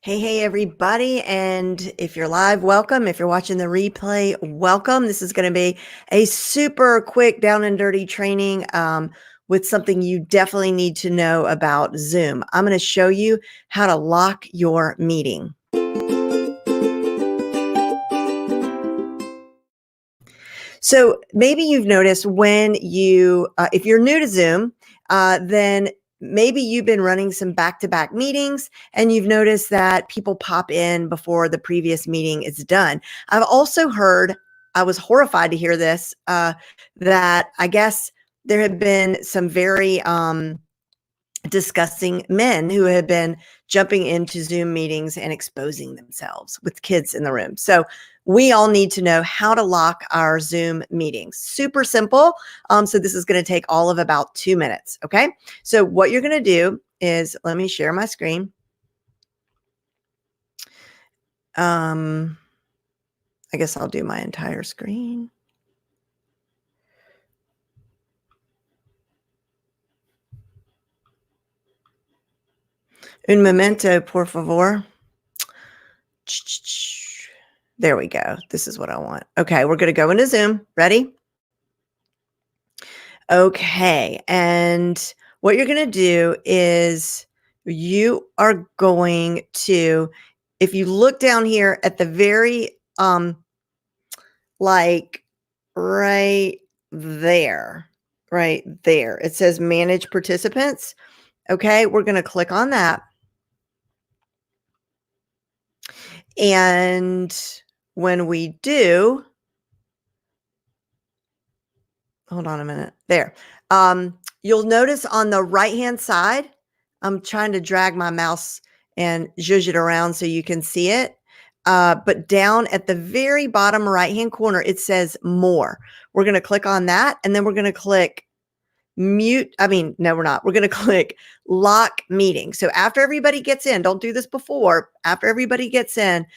Hey, everybody. And if you're live, welcome. If you're watching the replay, welcome. This is going to be a super quick down and dirty training with something you definitely need to know about Zoom. I'm going to show you how to lock your meeting. So maybe you've noticed when if you're new to Zoom, then maybe you've been running some back-to-back meetings and you've noticed that people pop in before the previous meeting is done. I've also heard, I was horrified to hear this, that I guess there have been some very discussing men who have been jumping into Zoom meetings and exposing themselves with kids in the room. So we all need to know how to lock our Zoom meetings. Super simple. So this is going to take all of about 2 minutes. Okay. So what you're going to do is, let me share my screen. I guess I'll do my entire screen. Un momento, por favor. There we go. This is what I want. Okay, we're going to go into Zoom. Ready? Okay, and what you're going to do is you are going to, if you look down here at the very, like right there, it says manage participants. Okay, we're going to click on that. And when we do, hold on a minute, there, you'll notice on the right-hand side, I'm trying to drag my mouse and zhuzh it around so you can see it. But down at the very bottom right-hand corner, it says more. We're going to click on that, and then we're going to click mute. No, we're not. We're going to click lock meeting. So after everybody gets in, don't do this before. After everybody gets in,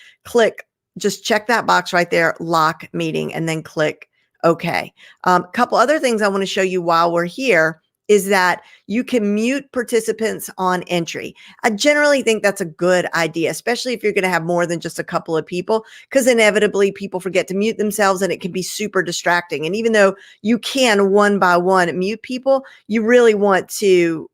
just check that box right there, lock meeting, and then click OK. A couple other things I want to show you while we're here is that you can mute participants on entry. I generally think that's a good idea, especially if you're going to have more than just a couple of people, because inevitably people forget to mute themselves and it can be super distracting. And even though you can one by one mute people, you really want to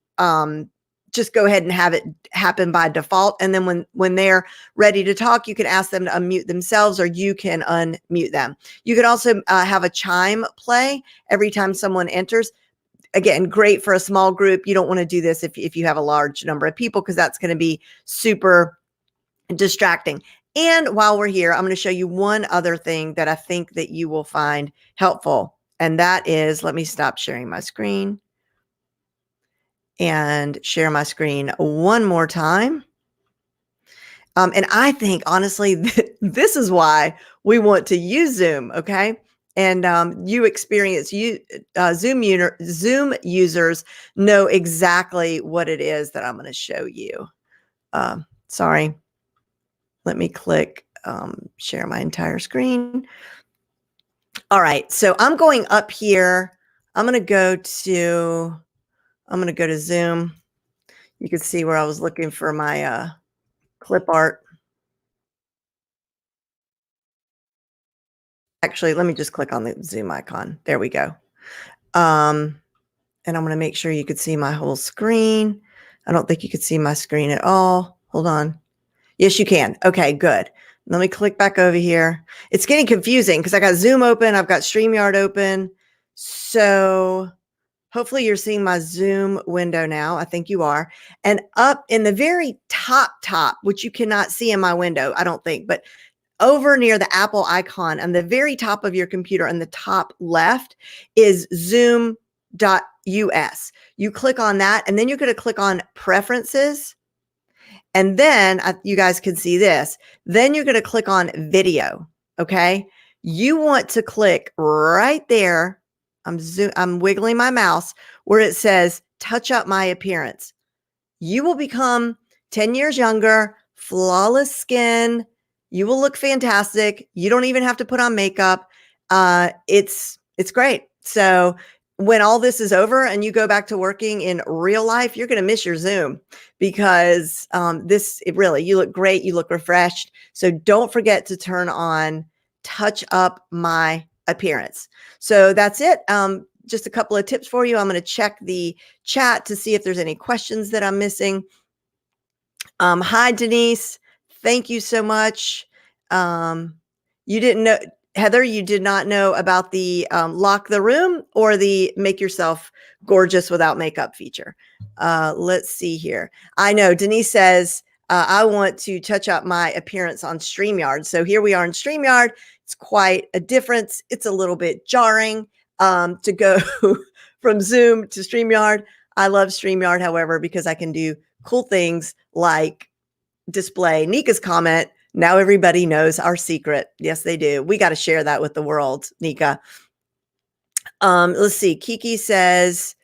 just go ahead and have it happen by default. And then when they're ready to talk, you can ask them to unmute themselves or you can unmute them. You can also have a chime play every time someone enters. Again, great for a small group. You don't want to do this if you have a large number of people, because that's going to be super distracting. And while we're here, I'm going to show you one other thing that I think that you will find helpful. And that is, let me stop sharing my screen and share my screen one more time. And I think, honestly, this is why we want to use Zoom, okay? And Zoom users know exactly what it is that I'm going to show you. Sorry. Let me click share my entire screen. All right. So I'm going up here. I'm going to go to Zoom. You can see where I was looking for my clip art. Actually, let me just click on the Zoom icon. There we go. And I'm going to make sure you could see my whole screen. I don't think you could see my screen at all. Hold on. Yes, you can. Okay, good. Let me click back over here. It's getting confusing because I got Zoom open. I've got StreamYard open. So hopefully you're seeing my Zoom window now. I think you are. And up in the very top, which you cannot see in my window, I don't think, but over near the Apple icon on the very top of your computer on the top left is zoom.us. You click on that, and then you're going to click on preferences. And then you guys can see this. Then you're going to click on video. Okay. You want to click right there. I'm wiggling my mouse where it says touch up my appearance. You will become 10 years younger, flawless skin. You will look fantastic. You don't even have to put on makeup. It's great. So when all this is over and you go back to working in real life, you're going to miss your Zoom because you look great. You look refreshed. So don't forget to turn on touch up my appearance. So that's it. Just a couple of tips for you. I'm going to check the chat to see if there's any questions that I'm missing. Hi, Denise. Thank you so much. You didn't know, Heather, you did not know about the lock the room or the make yourself gorgeous without makeup feature. Let's see here. I know Denise says, I want to touch up my appearance on StreamYard. So here we are in StreamYard. It's quite a difference. It's a little bit jarring to go from Zoom to StreamYard. I love StreamYard, however, because I can do cool things like display Nika's comment. Now everybody knows our secret. Yes, they do. We got to share that with the world, Nika. Let's see. Kiki says,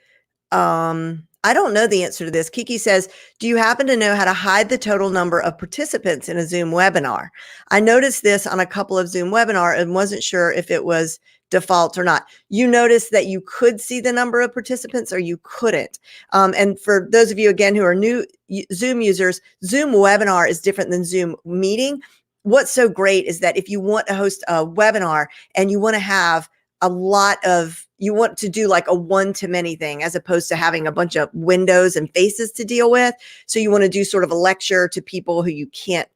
I don't know the answer to this. Kiki says, do you happen to know how to hide the total number of participants in a Zoom webinar? I noticed this on a couple of Zoom webinar and wasn't sure if it was default or not. You noticed that you could see the number of participants or you couldn't. And for those of you, again, who are new Zoom users, Zoom webinar is different than Zoom meeting. What's so great is that if you want to host a webinar and you want to have you want to do like a one-to-many thing as opposed to having a bunch of windows and faces to deal with. So you want to do sort of a lecture to people who you can't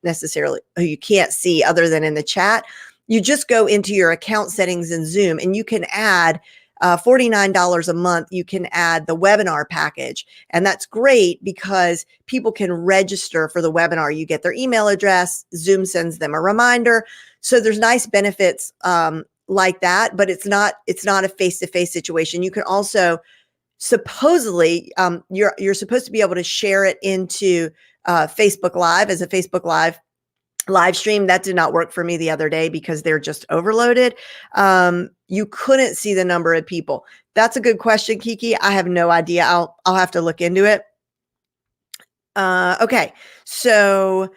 see other than in the chat. You just go into your account settings in Zoom and you can add $49 a month. You can add the webinar package. And that's great because people can register for the webinar. You get their email address, Zoom sends them a reminder. So there's nice benefits like that, but it's not a face-to-face situation. You can also supposedly you're supposed to be able to share it into Facebook Live as a Facebook live stream. That did not work for me the other day because they're just overloaded. You couldn't see the number of people. That's a good question, Kiki. I have no idea. I'll have to look into it. Okay, so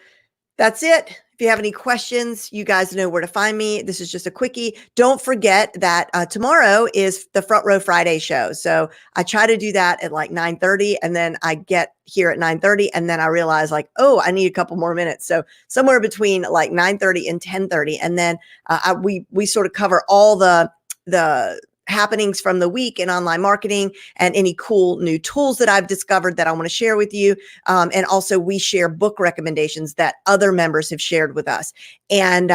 that's it. If you have any questions, you guys know where to find me. This is just a quickie. Don't forget that tomorrow is the Front Row Friday show. So I try to do that at like 9:30 and then I get here at 9:30 and then I realize like, oh, I need a couple more minutes. So somewhere between like 9:30 and 10:30. And then we sort of cover all the happenings from the week in online marketing and any cool new tools that I've discovered that I want to share with you. And also we share book recommendations that other members have shared with us. And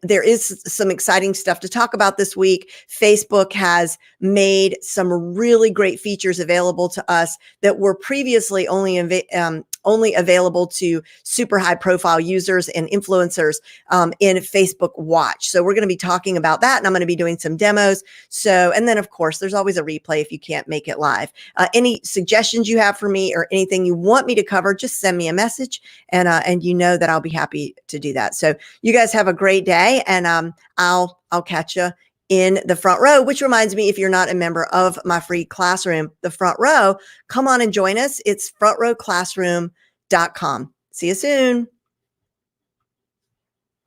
there is some exciting stuff to talk about this week. Facebook has made some really great features available to us that were previously only available to super high profile users and influencers in Facebook Watch. So we're going to be talking about that and I'm going to be doing some demos. So, and then of course, there's always a replay if you can't make it live. Any suggestions you have for me or anything you want me to cover, just send me a message and you know that I'll be happy to do that. So you guys have a great day and I'll catch you in the front row, which reminds me, if you're not a member of my free classroom, the front row, come on and join us. It's frontrowclassroom.com. See you soon.